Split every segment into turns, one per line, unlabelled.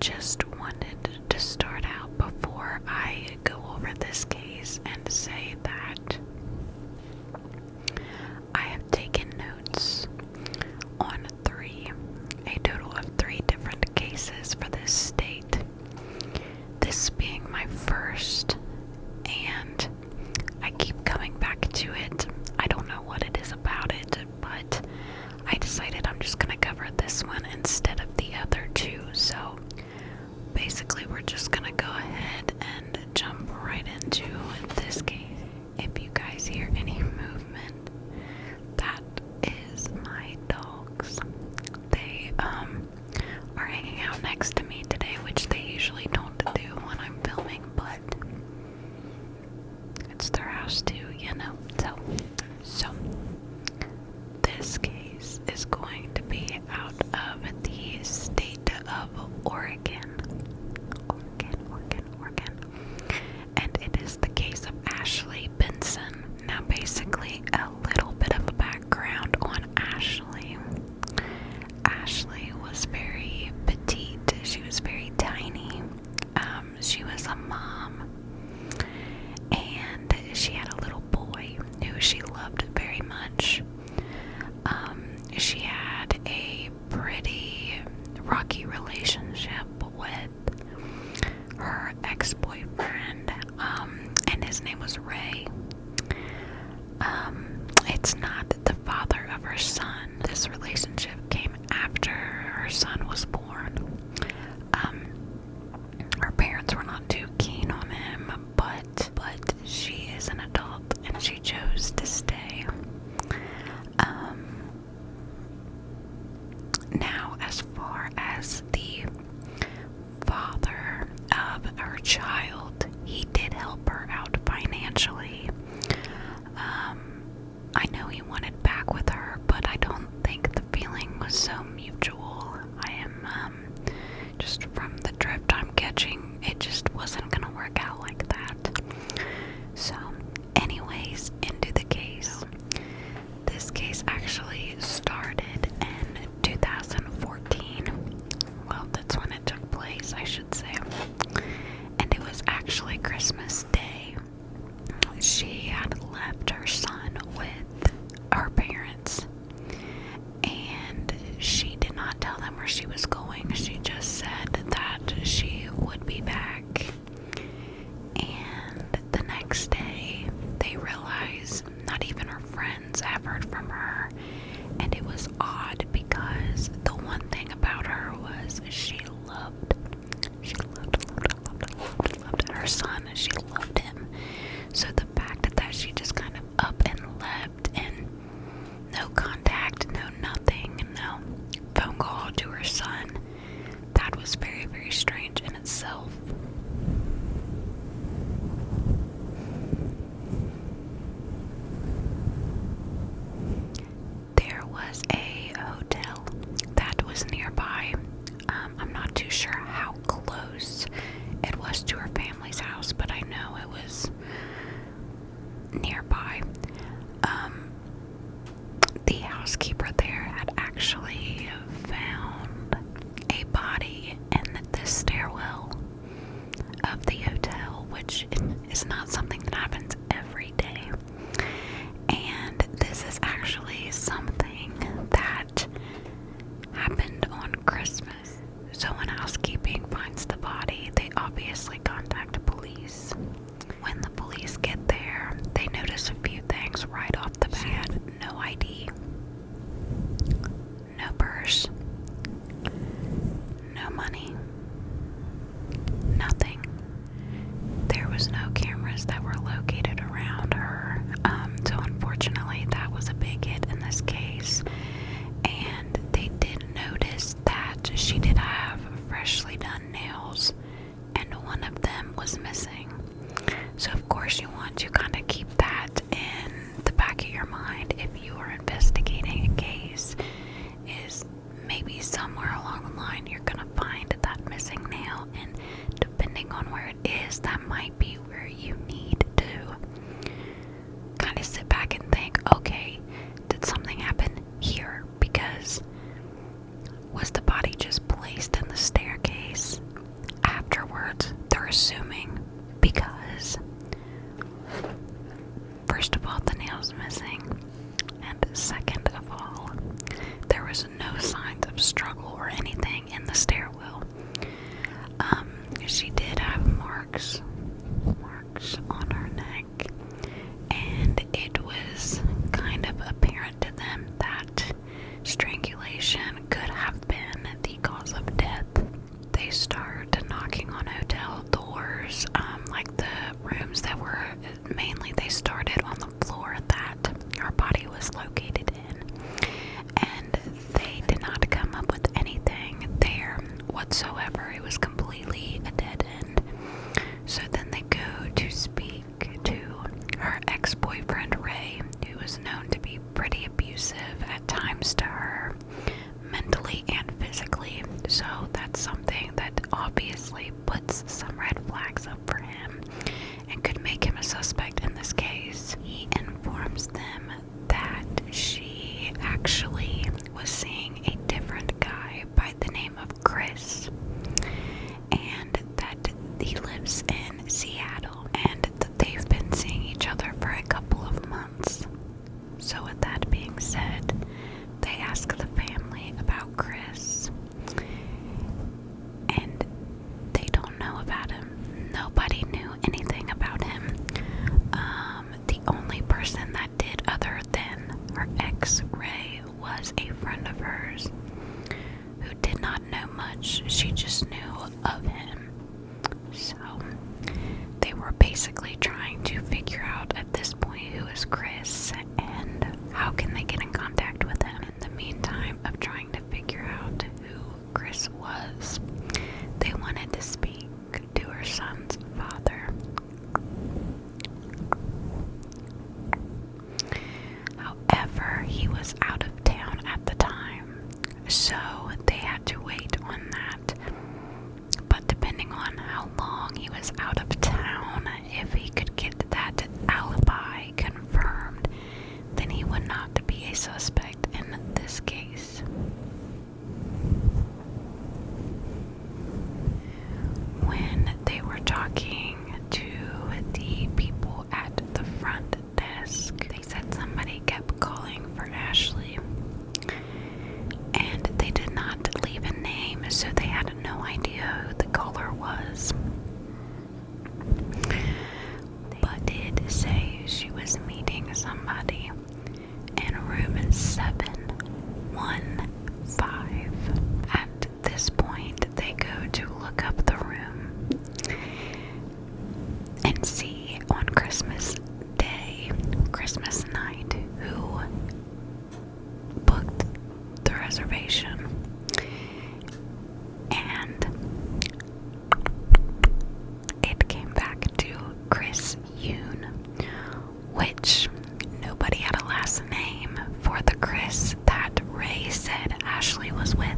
just wanted to start out before I go over this case and say that I have taken notes on a total of three different cases for this state. This being my first, and I keep coming back to it. I don't know what it is about it, but I decided I'm just gonna cover this one instead of the other two. So basically we're just gonna go ahead and jump right into this case. If you guys hear any movement, that is my dogs. They are hanging out next to me today, which they usually don't do when I'm filming, but it's their house too, you know. So this case is going to be out of the state of Oregon. And it is the case of Ashley Benson. Now basically a little bit of a background on Ashley. Ashley was very petite. She was very tiny. She was a mom. And she had a little boy who she loved very much. She had a pretty rocky relationship with her ex-boyfriend, and his name was Ray. It's not the father of her son. This relationship came after her son was born. Her parents were not too keen on him, but she is an adult and she chose to stay. Now, as far as the father of her child, he did help her out financially. I know he wanted back with her, but I don't think the feeling was so mutual. I am, just from the drift I'm catching, it just wasn't gonna work out like that. So, anyways, into the case. This case actually started in 2014. Well, that's when it took place, I should say. And it was actually Christmas Day. She had left her son with her parents, and she did not tell them where she was going. She just said that she would be back. And the next day, they realized not even her friends have heard from her. And it was odd because the one thing about her was she loved her son. She loved him. So the fact that she just kind of up and left, and no contact, no nothing, no phone call to her son, that was very, very strange in itself. There was a hotel that was nearby. I'm not too sure how close it was to her family's house, but I know it was nearby. The housekeeper there had actually found a body in the stairwell of the hotel, which is not something that happens every day. And this is actually something that happened on Christmas. So when housekeeping finds the body, they obviously contact police. When the police get there, they notice a few things right off the bat. No ID, no purse, no money, nothing. There was no cameras that were located around her. So unfortunately, that was a big hit in this case. And they did notice that she did have freshly done nails, and one of them was missing. So of course you want to kind of keep that in the back of your mind if you are investigating a case, is maybe somewhere along the line you're going to find that assuming because, first of all, the nail's missing, and second of all, there was no signs of struggle or anything in the stairwell. She did have marks on her neck, and it was kind of apparent to them that strangulation could have been the cause of death. They started knocking on hotel doors, like the rooms that were mainly, they started on the floor that her body was located in, and they did not come up with anything there whatsoever. It was completely a dead end. So then they go to speak to her ex-boyfriend Ray, who was known to be pretty abusive at times to her, mentally and physically. So that's something that obviously puts some red flags up for him and could make him a suspect in this case. He informs them that she actually was seeing a different guy by the name of Chris, and that he lives in Seattle, and that they've been seeing each other for a couple of months. So with that being said, they ask the family about Chris, and they don't know about him. Nobody knew anything about him. The only person that did, other than her ex Ray, was a friend of hers who did not know much. She just knew of him. So they were basically trying to figure out at this point who is Chris and how can they get in contact with him. In the meantime of trying to figure out who Chris was, they wanted to speak to her son's father. However, he was out of town at the time, so they had to wait on that. But depending on how long he was out of town, if he could get that alibi confirmed, then he would not be a suspect in this case. When they were talking to the people at the front desk, they said somebody kept calling for Ashley, and they did not leave a name, so they had no idea who the caller was. But did say she was meeting somebody in room 715. At this point, they go to look up the room and see on Christmas Day, Christmas night, who booked the reservation. And it came back to Chris Yoon, which nobody had a last name for the Chris that Ray said Ashley was with.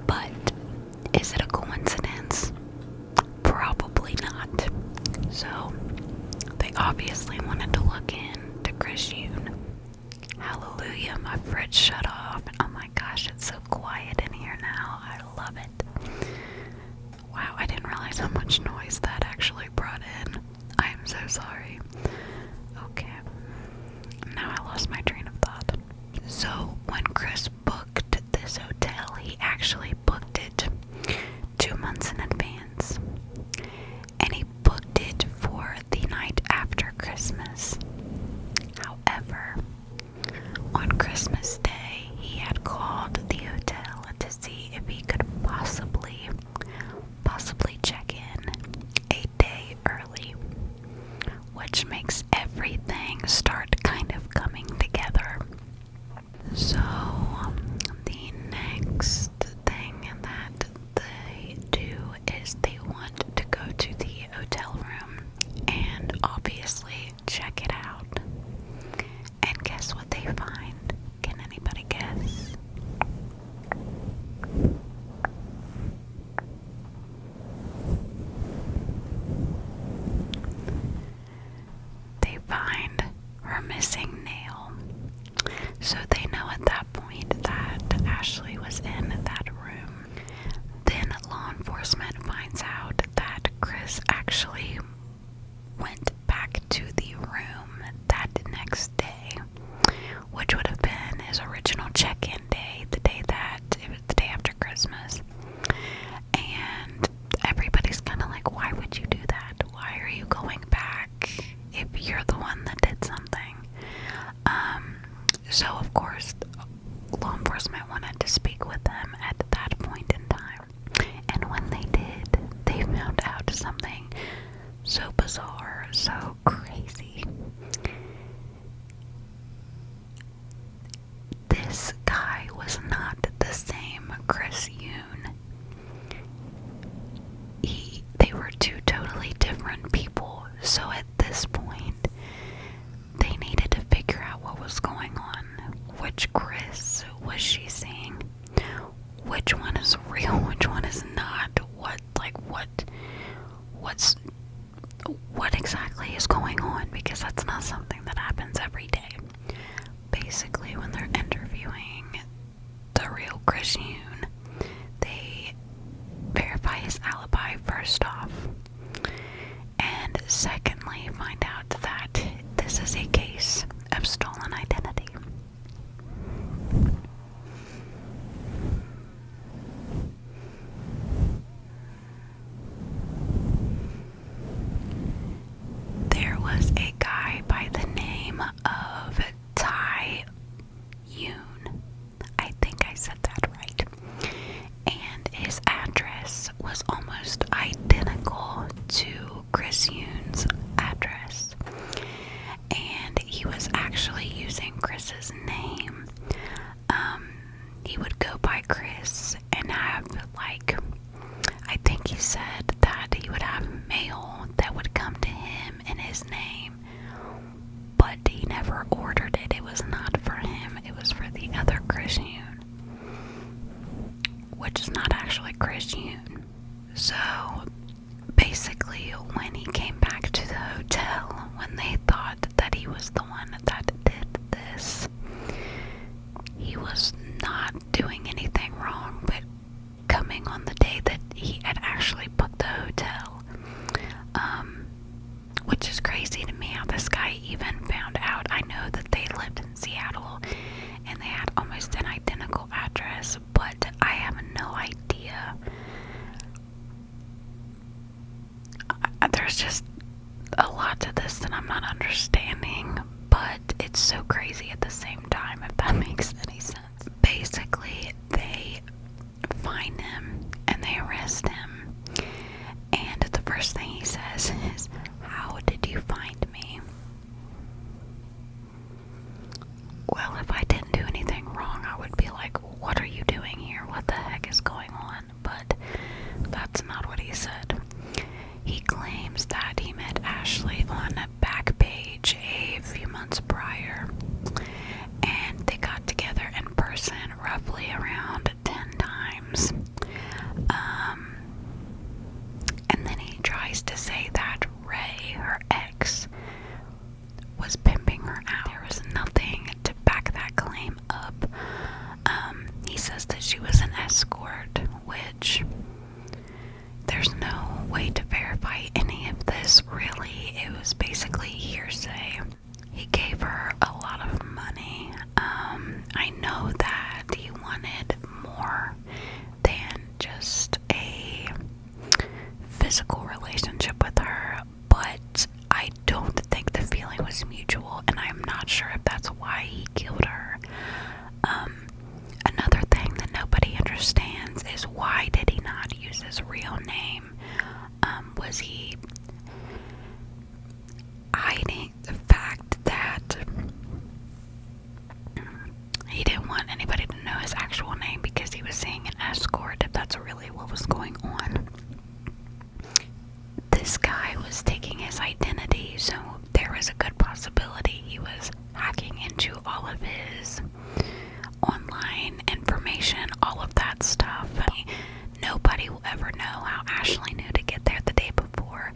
But is it a coincidence? Probably not. So they obviously wanted to look into Chris Yoon. Hallelujah, my fridge shut off. Oh my gosh, it's so quiet in here now. I love it. Wow, I didn't realize how much noise that actually brought in. I am so sorry. Okay. Now I lost my train of thought. So when Chris booked this hotel, he actually booked it 2 months in advance. And he booked it for the night after Christmas. However, on Christmas Day, he had called the hotel to see if he could possibly check in a day early, which makes everything start kind of coming together. So the next thing Chris Yoon. They were two totally different people, so at this point, they needed to figure out what was going on. Which Chris was she seeing? Which one is real? Which one is not? What exactly is going on? Because that's not something that happens every day. Basically, when they're interviewing the real Chris Yoon, they verify his alibi first off, and secondly, find out that this is a case of stolen identity. There was a guy by the name of Tai Yoon. I think I said that right. And his address was almost identical to Chris Yoon's address. And he was actually using Chris's name. He would go by Chris and have, I think he said that he would have mail that would come to him in his name, but he never ordered it. It was not for him, it was for the other Chris Yoon, which is not actually Chris Yoon. So basically, when he came back to the hotel, when they thought that he was the one that did this, he was not doing anything wrong, but coming on the day that he had actually booked the hotel. Which is crazy to me how this guy even found out. I know that they lived in Seattle and they had almost an identical address, but I have no idea. There's just a lot to this that I'm not understanding, but it's so crazy at the same time, if that makes any sense. Basically, they find him and they arrest him, and the first thing he says is, "How did you find me?" Well, if I didn't do anything wrong, I would be like, "What are you doing here? What the heck is going on?" But that's not what he said. He claims that he met Ashley on Backpage a few months prior, and they got together in person roughly around 10 times. And then he tries to say that Ray, her ex, was pimping her out. There was nothing to back that claim up. He says that she was an escort, which there's no way to verify any of this, really. It was basically hearsay. He gave her a lot of money. I know that he wanted more than just a physical relationship with her, but I don't think the feeling was mutual, and I'm not sure if that's why he killed her. Another thing that nobody understands is, why did he not use his real name? Was he hiding the fact that he didn't want anybody to know his actual name because he was seeing an escort, if that's really what was going on? This guy was taking his identity, so there was a good possibility he was hacking into all of his online information, all of that stuff. Nobody will ever know how Ashley knew to get there the day before.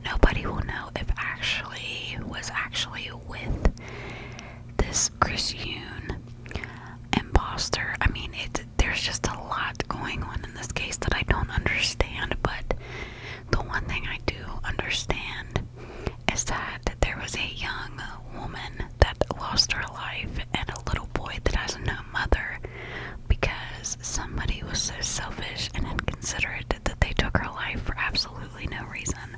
Nobody will know if Ashley was actually with this Chris Yoon imposter. I mean, there's just a lot going on in this case that I don't understand, but the one thing I do understand is that there was a young woman that lost her life and a little boy that has no mother because somebody was so selfish and inconsiderate that they took her life for absolutely no reason.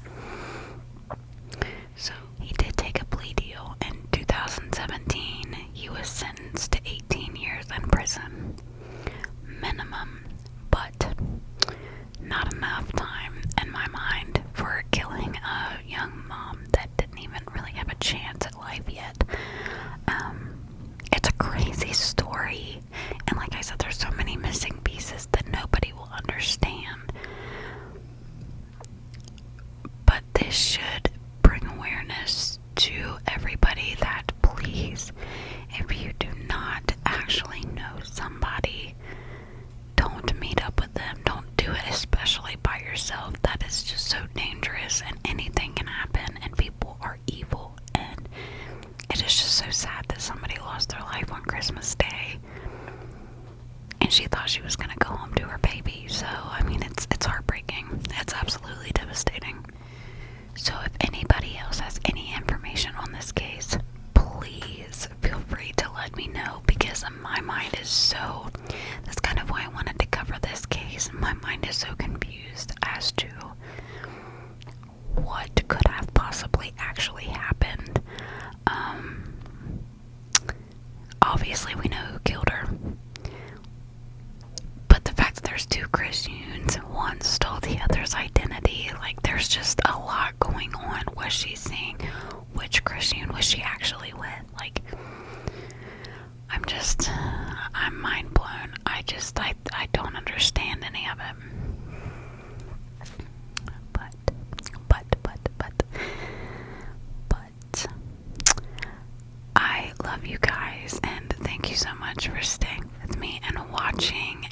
So he did take a plea deal. In 2017, he was sentenced to 18 years in prison, minimum, but not enough time in my mind for killing a young mom that didn't even really have a chance at life yet. go home to her baby. So, I mean, it's heartbreaking. It's absolutely devastating. So if anybody else has any information on this case, please feel free to let me know, because my mind is so, that's kind of why I wanted to cover this case. My mind is so confused as to what could have possibly actually happened. Obviously we know who killed her, but the fact that there's two Christians, one stole the other's identity, like there's just a lot going on. Was she seeing? Which Christian was she actually with? Like, I'm mind blown. I don't understand any of it. But I love you guys, and thank you so much for staying with me and watching